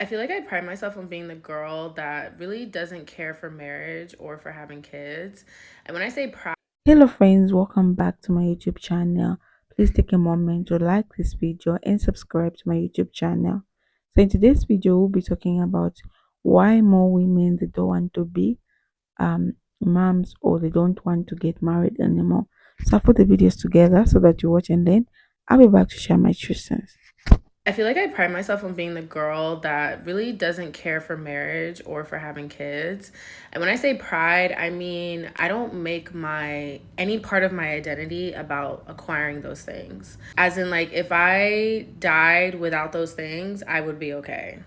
I feel like I pride myself on being the girl that really doesn't care for marriage or for having kids. And when I say pride, Hello friends, welcome back to my YouTube channel. Please take a moment to like this video and subscribe to my YouTube channel. So in today's video, we'll be talking about why more women they don't want to be moms or they don't want to get married anymore. So I put the videos together so that you watch and then I'll be back to share my two cents. I feel like I pride myself on being the girl that really doesn't care for marriage or for having kids. And when I say pride, I mean I don't make my any part of my identity about acquiring those things. As in like if I died without those things, I would be okay.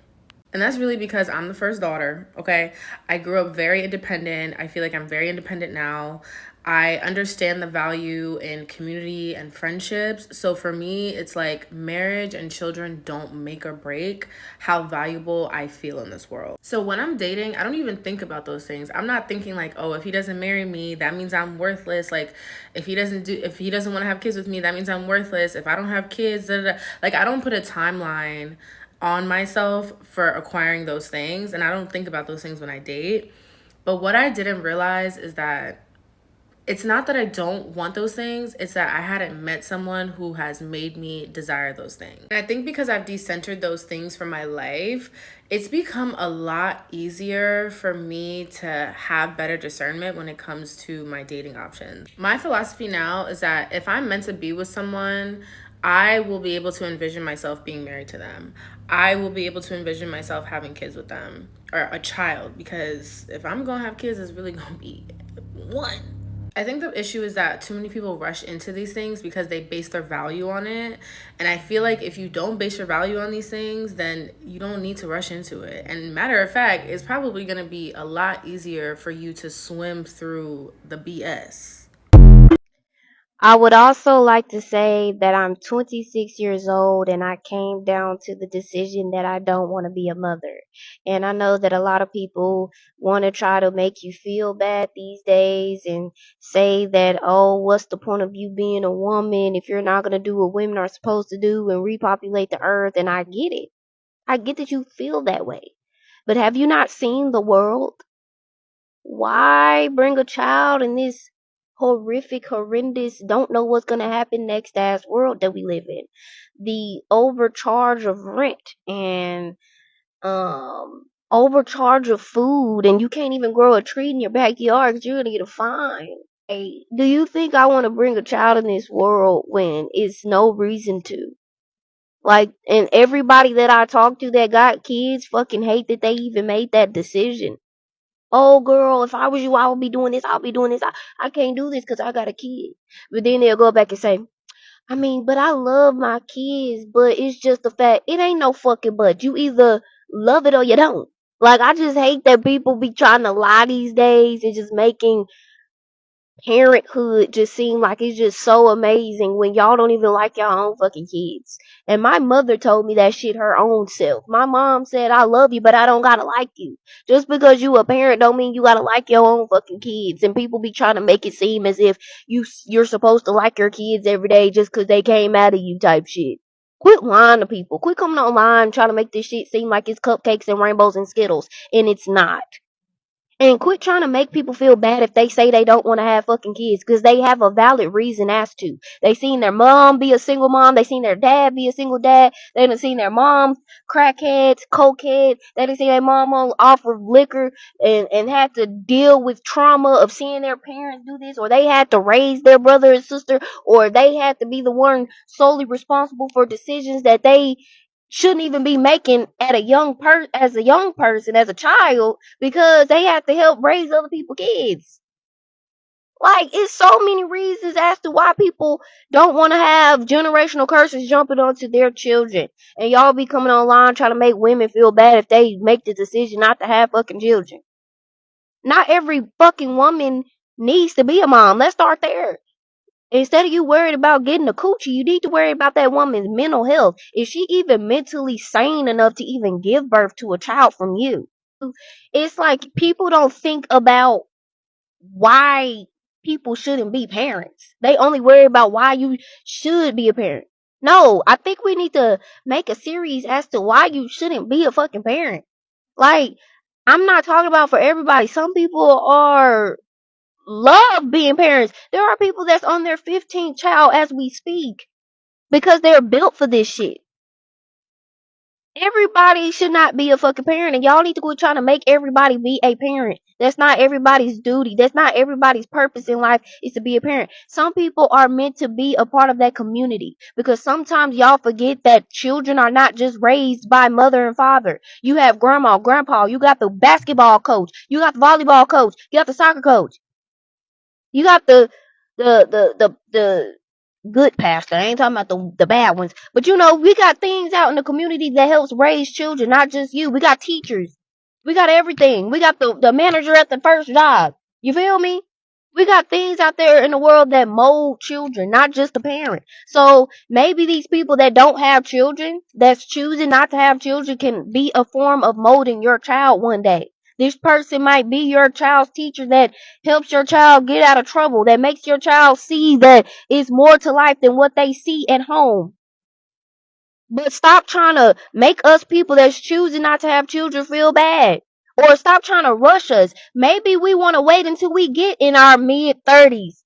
And that's really because I'm the first daughter, okay? I grew up very independent. I feel like I'm very independent now. I understand the value in community and friendships. So for me, it's like marriage and children don't make or break how valuable I feel in this world. So when I'm dating, I don't even think about those things. I'm not thinking like, oh, if he doesn't marry me, that means I'm worthless. Like if he doesn't want to have kids with me, that means I'm worthless. If I don't have kids, da, da, da. Like I don't put a timeline on myself for acquiring those things, and I don't think about those things when I date. But what I didn't realize is that it's not that I don't want those things, it's that I hadn't met someone who has made me desire those things. And I think because I've decentered those things from my life, it's become a lot easier for me to have better discernment when it comes to my dating options. My philosophy now is that if I'm meant to be with someone, I will be able to envision myself being married to them. I will be able to envision myself having kids with them or a child, because if I'm gonna have kids, it's really gonna be one. I think the issue is that too many people rush into these things because they base their value on it. And I feel like if you don't base your value on these things, then you don't need to rush into it. And matter of fact, it's probably going to be a lot easier for you to swim through the BS. I would also like to say that I'm 26 years old and I came down to the decision that I don't want to be a mother. And I know that a lot of people want to try to make you feel bad these days and say that, oh, what's the point of you being a woman if you're not going to do what women are supposed to do and repopulate the earth? And I get it. I get that you feel that way. But have you not seen the world? Why bring a child in this horrific, horrendous, don't know what's gonna happen next ass world that we live in? The overcharge of rent and overcharge of food, and you can't even grow a tree in your backyard 'cause you're gonna get a fine. Hey, do you think I want to bring a child in this world when it's no reason to? Like, and everybody that I talk to that got kids fucking hate that they even made that decision. Oh, girl, if I was you, I would be doing this. I'll be doing this. I can't do this because I got a kid. But then they'll go back and say, I mean, but I love my kids, but it's just the fact it ain't no fucking but. You either love it or you don't. Like, I just hate that people be trying to lie these days and just making parenthood just seem like it's just so amazing when y'all don't even like your own fucking kids. And my mother told me that shit her own self. My mom said, I love you, but I don't gotta like you. Just because you a parent don't mean you gotta like your own fucking kids. And people be trying to make it seem as if you're supposed to like your kids every day just because they came out of you type shit. Quit lying to people. Quit coming online trying to make this shit seem like it's cupcakes and rainbows and Skittles. And it's not. And quit trying to make people feel bad if they say they don't want to have fucking kids because they have a valid reason as to. They seen their mom be a single mom. They seen their dad be a single dad. They done seen their mom crackheads, cokeheads. They done seen their mom on off of liquor and had to deal with trauma of seeing their parents do this, or they had to raise their brother and sister, or they had to be the one solely responsible for decisions that they shouldn't even be making at as a young person, as a child, because they have to help raise other people's kids. Like, it's so many reasons as to why people don't want to have generational curses jumping onto their children. And y'all be coming online trying to make women feel bad if they make the decision not to have fucking children. Not every fucking woman needs to be a mom. Let's start there. Instead of you worried about getting a coochie, you need to worry about that woman's mental health. Is she even mentally sane enough to even give birth to a child from you? It's like people don't think about why people shouldn't be parents. They only worry about why you should be a parent. No, I think we need to make a series as to why you shouldn't be a fucking parent. Like, I'm not talking about for everybody. Some people are love being parents. There are people that's on their 15th child as we speak because they're built for this shit. Everybody should not be a fucking parent, and y'all need to quit trying to make everybody be a parent. That's not everybody's duty. That's not everybody's purpose in life is to be a parent. Some people are meant to be a part of that community because sometimes y'all forget that children are not just raised by mother and father. You have grandma, grandpa, you got the basketball coach, you got the volleyball coach, you got the soccer coach. You got the good pastor. I ain't talking about the bad ones. But you know, we got things out in the community that helps raise children, not just you. We got teachers. We got everything. We got the manager at the first job. You feel me? We got things out there in the world that mold children, not just the parent. So maybe these people that don't have children, that's choosing not to have children, can be a form of molding your child one day. This person might be your child's teacher that helps your child get out of trouble, that makes your child see that it's more to life than what they see at home. But stop trying to make us people that's choosing not to have children feel bad. Or stop trying to rush us. Maybe we want to wait until we get in our mid 30s.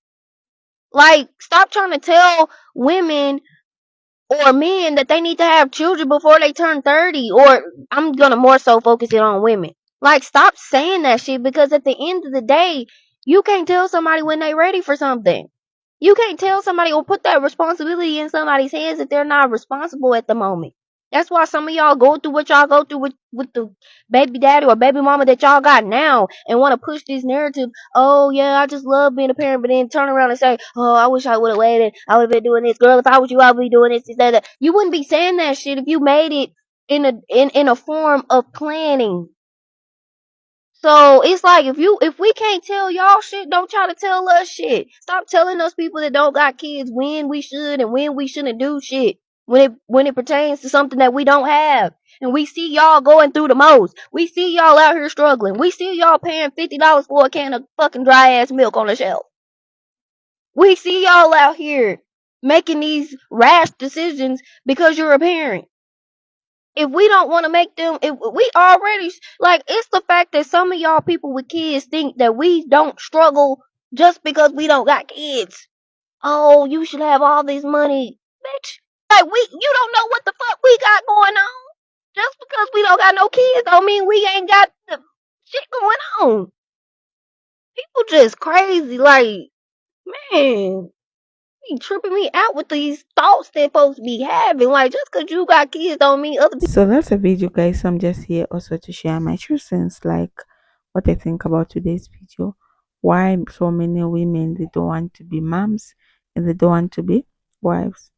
Like, stop trying to tell women or men that they need to have children before they turn 30. Or I'm going to more so focus it on women. Like, stop saying that shit because at the end of the day, you can't tell somebody when they're ready for something. You can't tell somebody or put that responsibility in somebody's hands if they're not responsible at the moment. That's why some of y'all go through what y'all go through with the baby daddy or baby mama that y'all got now and want to push this narrative. Oh, yeah, I just love being a parent, but then turn around and say, oh, I wish I would have waited. I would have been doing this. Girl, if I was you, I would be doing this, that. You wouldn't be saying that shit if you made it in a form of planning. So it's like if we can't tell y'all shit, don't try to tell us shit. Stop telling us people that don't got kids when we should and when we shouldn't do shit. When it pertains to something that we don't have. And we see y'all going through the most. We see y'all out here struggling. We see y'all paying $50 for a can of fucking dry ass milk on the shelf. We see y'all out here making these rash decisions because you're a parent. If we don't want to make them, if we already, like, it's the fact that some of y'all people with kids think that we don't struggle just because we don't got kids. Oh, you should have all this money, bitch. Like, you don't know what the fuck we got going on. Just because we don't got no kids don't mean we ain't got the shit going on. People just crazy, like, man, be tripping me out with these thoughts that folks be having. Like, just because you got kids don't mean other people. So that's a video, guys. I'm just here also to share my true sense, like what I think about today's video. Why so many women they don't want to be moms and they don't want to be wives.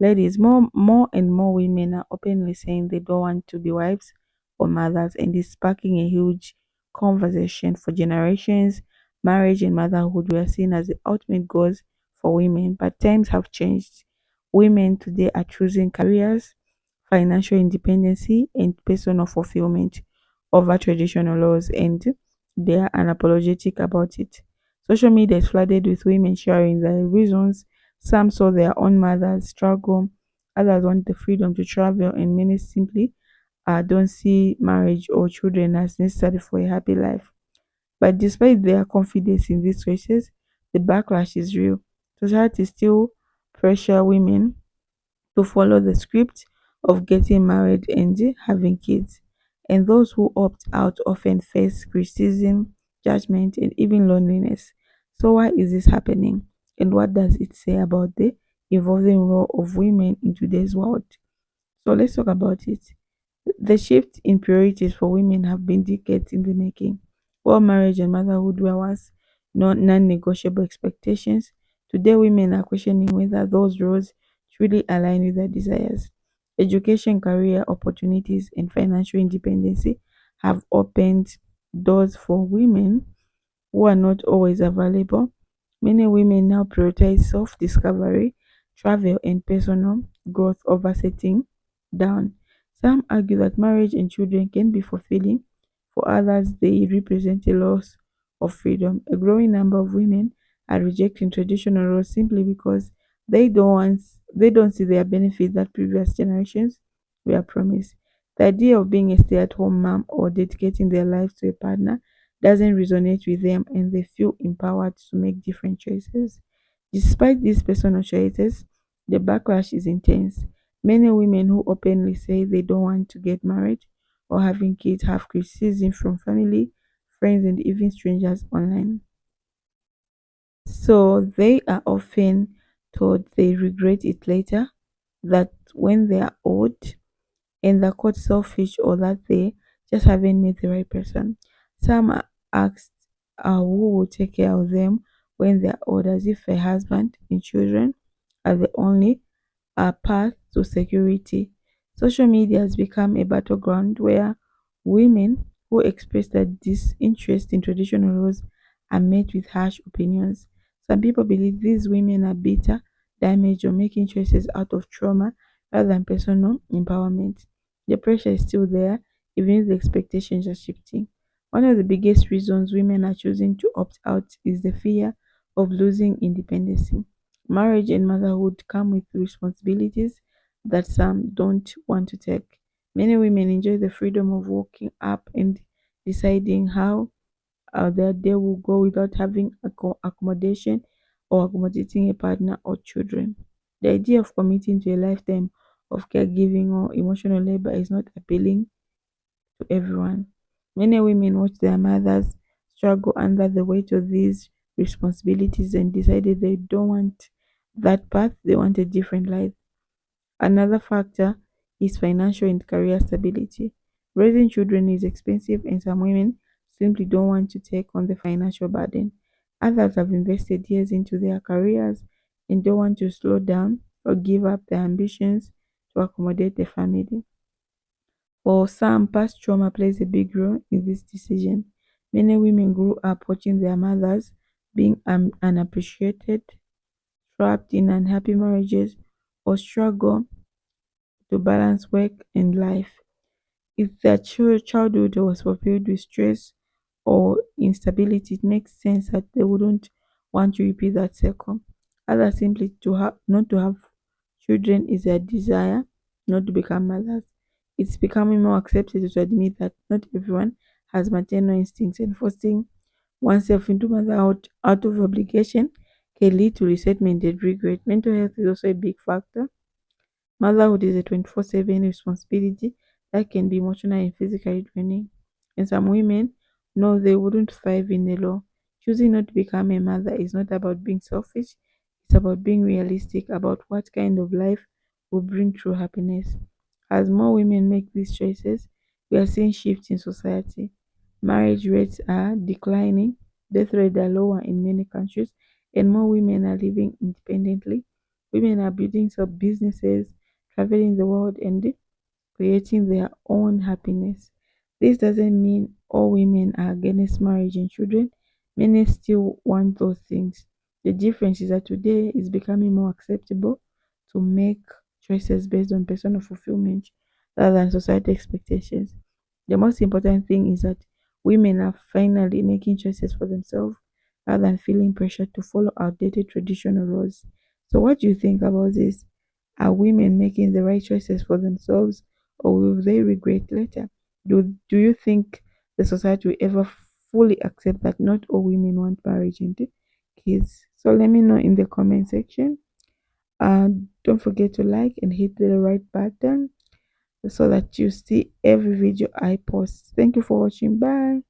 Ladies, more and more women are openly saying they don't want to be wives or mothers, and it's sparking a huge conversation for generations. Marriage and motherhood were seen as the ultimate goals for women, but times have changed. Women today are choosing careers, financial independency, and personal fulfillment over traditional laws, and they are unapologetic about it. Social media is flooded with women sharing their reasons. Some saw their own mothers struggle, others want the freedom to travel, and many simply don't see marriage or children as necessary for a happy life. But despite their confidence in these choices, the backlash is real. Society still pressure women to follow the script of getting married and having kids. And those who opt out often face criticism, judgment, and even loneliness. So, why is this happening? And what does it say about the evolving role of women in today's world? So, let's talk about it. The shift in priorities for women have been decades in the making. While marriage and motherhood were once non-negotiable expectations, today women are questioning whether those roles truly align with their desires. Education, career opportunities, and financial independence have opened doors for women who are not always available. Many women now prioritize self discovery, travel, and personal growth over settling down. Some argue that marriage and children can be fulfilling, for others, they represent a loss of freedom. A growing number of women are rejecting traditional roles simply because They don't want, they don't see their benefit that previous generations were promised. The idea of being a stay-at-home mom or dedicating their lives to a partner doesn't resonate with them, and they feel empowered to make different choices. Despite these personal choices, the backlash is intense. Many women who openly say they don't want to get married or having kids have criticism from family, friends, and even strangers online. So they are often told they regret it later, that when they are old and they're called selfish, or that they just haven't met the right person. Some are asked who will take care of them when they're old, as if a husband and children are the only path to security. Social media has become a battleground where women who express their disinterest in traditional roles are met with harsh opinions. Some people believe these women are bitter, damaged, or making choices out of trauma rather than personal empowerment. The pressure is still there, even if the expectations are shifting. One of the biggest reasons women are choosing to opt out is the fear of losing independence. Marriage and motherhood come with responsibilities that some don't want to take. Many women enjoy the freedom of waking up and deciding how their day will go without having accommodation or accommodating a partner or children. The idea of committing to a lifetime of caregiving or emotional labor is not appealing to everyone. Many women watch their mothers struggle under the weight of these responsibilities and decided they don't want that path, they want a different life. Another factor is financial and career stability. Raising children is expensive, and some women simply don't want to take on the financial burden. Others have invested years into their careers and don't want to slow down or give up their ambitions to accommodate the family. For some, past trauma plays a big role in this decision. Many women grew up watching their mothers being unappreciated, trapped in unhappy marriages, or struggle to balance work and life. If their childhood was fulfilled with stress or instability, it makes sense that they wouldn't want to repeat that cycle. Others simply to have not to have children is their desire, not to become mothers. It's becoming more accepted to admit that not everyone has maternal instincts, and forcing oneself into motherhood out of obligation can lead to resentment and regret. Mental health is also a big factor. Motherhood is a 24/7 responsibility that can be emotional and physically draining. And some women know they wouldn't thrive in the law. Choosing not to become a mother is not about being selfish, it's about being realistic about what kind of life will bring true happiness. As more women make these choices, we are seeing shifts in society. Marriage rates are declining, death rates are lower in many countries, and more women are living independently. Women are building up businesses, traveling the world, and creating their own happiness. This doesn't mean all women are against marriage and children. Many still want those things. The difference is that today is becoming more acceptable to make choices based on personal fulfillment rather than society expectations. The most important thing is that women are finally making choices for themselves rather than feeling pressure to follow outdated traditional roles. So, what do you think about this? Are women making the right choices for themselves, or will they regret later? Do you think the society will ever fully accept that not all women want marriage and kids? So let me know in the comment section. Don't forget to like and hit the right button so that you see every video I post. Thank you for watching. Bye.